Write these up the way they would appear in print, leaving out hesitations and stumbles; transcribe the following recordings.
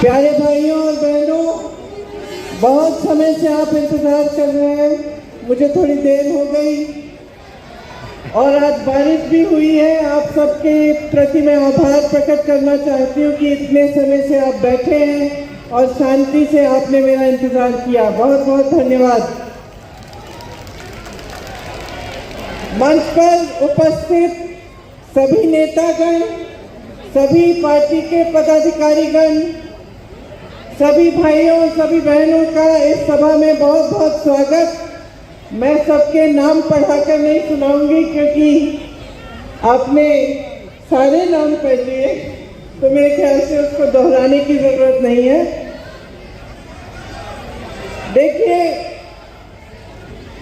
प्यारे भाइयों और बहनों, बहुत समय से आप इंतजार कर रहे हैं। मुझे थोड़ी देर हो गई और आज बारिश भी हुई है। आप सबके प्रति मैं आभार प्रकट करना चाहती हूँ कि इतने समय से आप बैठे हैं और शांति से आपने मेरा इंतजार किया। बहुत बहुत धन्यवाद। मंच पर उपस्थित सभी नेतागण, सभी पार्टी के पदाधिकारीगण, सभी भाइयों और सभी बहनों का इस सभा में बहुत बहुत स्वागत। मैं सबके नाम पढ़ाकर नहीं सुनाऊंगी क्योंकि आपने सारे नाम पढ़ लिए, तो मेरे ख्याल से उसको दोहराने की जरूरत नहीं है। देखिए,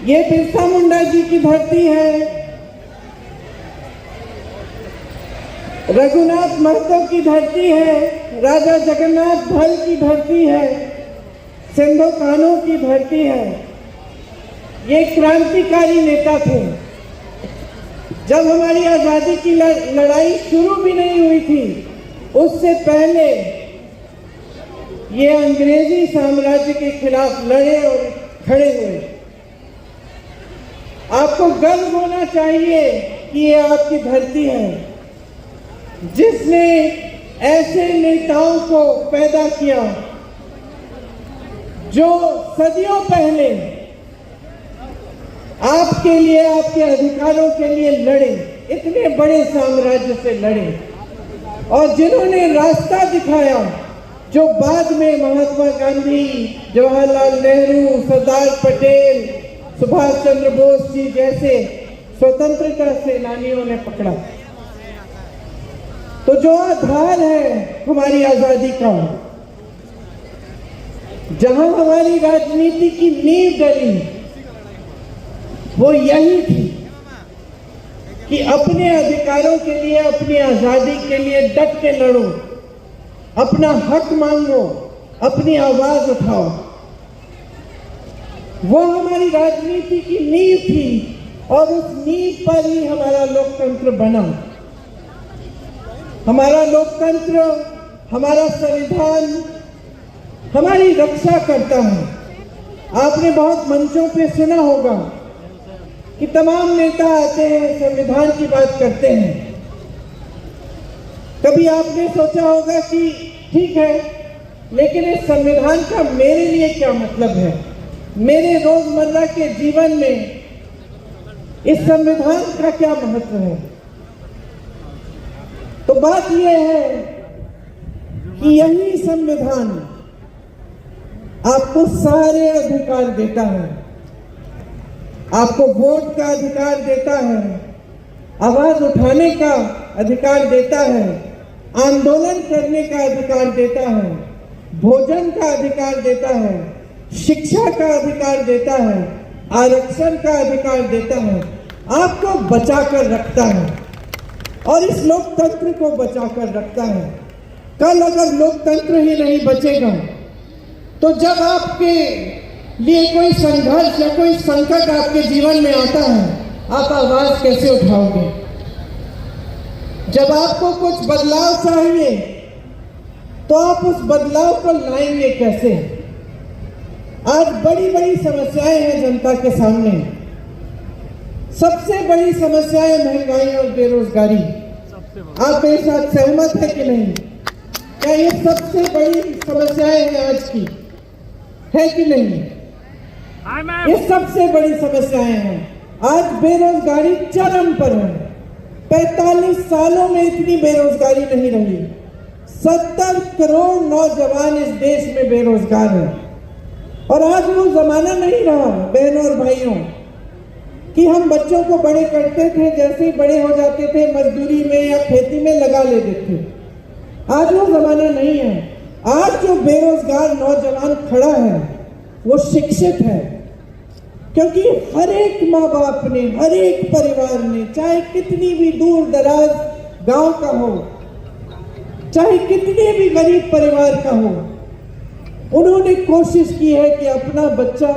ये बिरसा मुंडा जी की धरती है, रघुनाथ महतो की धरती है, राजा जगन्नाथ भल की धरती है, सिंधु कान्हू की धरती है। ये क्रांतिकारी नेता थे। जब हमारी आजादी की लड़ाई शुरू भी नहीं हुई थी, उससे पहले ये अंग्रेजी साम्राज्य के खिलाफ लड़े और खड़े हुए। आपको गर्व होना चाहिए कि ये आपकी धरती है जिसने ऐसे नेताओं को पैदा किया जो सदियों पहले आपके लिए, आपके अधिकारों के लिए लड़े, इतने बड़े साम्राज्य से लड़े और जिन्होंने रास्ता दिखाया जो बाद में महात्मा गांधी, जवाहरलाल नेहरू, सरदार पटेल, सुभाष चंद्र बोस जी जैसे स्वतंत्रता सेनानियों ने पकड़ा। तो जो आधार है हमारी आजादी का, जहां हमारी राजनीति की नींव डली, वो यही थी कि अपने अधिकारों के लिए, अपनी आजादी के लिए डट के लड़ो, अपना हक मांगो, अपनी आवाज उठाओ। वो हमारी राजनीति की नींव थी और उस नींव पर ही हमारा लोकतंत्र बना। हमारा लोकतंत्र, हमारा संविधान हमारी रक्षा करता है। आपने बहुत मंचों पे सुना होगा कि तमाम नेता आते हैं, संविधान की बात करते हैं। कभी आपने सोचा होगा कि ठीक है, लेकिन इस संविधान का मेरे लिए क्या मतलब है, मेरे रोजमर्रा के जीवन में इस संविधान का क्या महत्व है। तो बात यह है कि यही संविधान आपको सारे अधिकार देता है। आपको वोट का अधिकार देता है, आवाज उठाने का अधिकार देता है, आंदोलन करने का अधिकार देता है, भोजन का अधिकार देता है, शिक्षा का अधिकार देता है, आरक्षण का अधिकार देता है। आपको बचाकर रखता है और इस लोकतंत्र को बचाकर रखता है। कल अगर लोकतंत्र ही नहीं बचेगा तो जब आपके लिए कोई संघर्ष या कोई संकट आपके जीवन में आता है, आप आवाज कैसे उठाओगे? जब आपको कुछ बदलाव चाहिए तो आप उस बदलाव को लाएंगे कैसे? आज बड़ी बड़ी समस्याएं हैं जनता के सामने। सबसे बड़ी समस्या है महंगाई और बेरोजगारी। आप मेरे साथ सहमत है कि नहीं? क्या ये सबसे बड़ी समस्याएं हैं आज की, है कि नहीं? ये सबसे बड़ी समस्याएं हैं। आज बेरोजगारी चरम पर है। 45 सालों में इतनी बेरोजगारी नहीं रही। 70 करोड़ नौजवान इस देश में बेरोजगार हैं। और आज वो जमाना नहीं रहा बहनों और भाइयों कि हम बच्चों को बड़े करते थे, जैसे ही बड़े हो जाते थे मजदूरी में या खेती में लगा लेते थे। आज वो जमाना नहीं है। आज जो बेरोजगार नौजवान खड़ा है वो शिक्षित है, क्योंकि हर एक माँ बाप ने, हर एक परिवार ने, चाहे कितनी भी दूर दराज गांव का हो, चाहे कितने भी गरीब परिवार का हो, उन्होंने कोशिश की है कि अपना बच्चा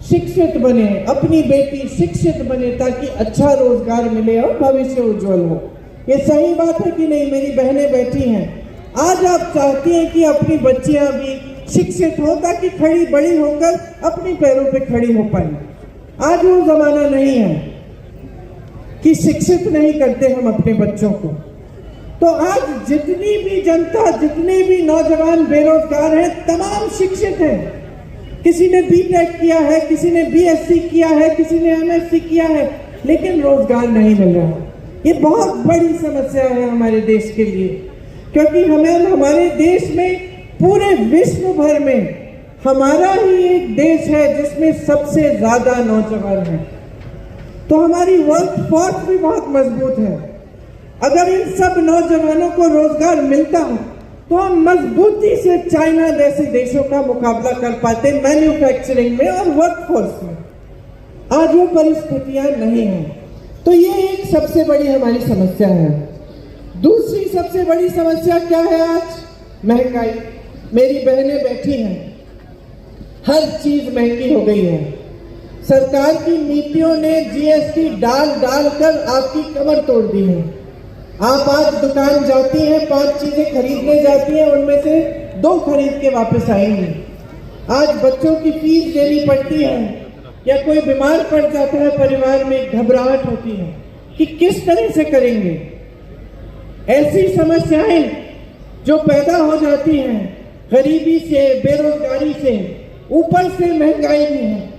शिक्षित बने, अपनी बेटी शिक्षित बने, ताकि अच्छा रोजगार मिले और भविष्य उज्जवल हो। ये सही बात है कि नहीं? मेरी बहनें बैठी हैं, आज आप चाहती हैं कि अपनी बच्चियां भी शिक्षित हो ताकि खड़ी बड़ी होकर अपने पैरों पे खड़ी हो पाए। आज वो जमाना नहीं है कि शिक्षित नहीं करते हम अपने बच्चों को। तो आज जितनी भी जनता, जितने भी नौजवान बेरोजगार हैं, तमाम शिक्षित हैं। किसी ने बीटेक किया है, किसी ने बीएससी किया है, किसी ने एमएससी किया है, लेकिन रोजगार नहीं मिल रहा। ये बहुत बड़ी समस्या है हमारे देश के लिए, क्योंकि हमारे देश में, पूरे विश्व भर में हमारा ही एक देश है जिसमें सबसे ज्यादा नौजवान हैं। तो हमारी वर्क फोर्स भी बहुत मजबूत है। अगर इन सब नौजवानों को रोजगार मिलता हो तो हम मजबूती से चाइना जैसे देशों का मुकाबला कर पाते मैन्युफैक्चरिंग में और वर्कफोर्स में। आज वो परिस्थितियां नहीं हैं। तो ये एक सबसे बड़ी हमारी समस्या है। दूसरी सबसे बड़ी समस्या क्या है आज? महंगाई। मेरी बहनें बैठी हैं, हर चीज महंगी हो गई है। सरकार की नीतियों ने जीएसटी डाल कर आपकी कमर तोड़ दी है। आप आज दुकान जाती हैं, 5 चीजें खरीदने जाती हैं, उनमें से 2 खरीद के वापस आएंगी। आज बच्चों की फीस देनी पड़ती है, या कोई बीमार पड़ जाता है परिवार में, घबराहट होती है कि किस तरह से करेंगे। ऐसी समस्याएं जो पैदा हो जाती हैं गरीबी से, बेरोजगारी से, ऊपर से महंगाई भी है।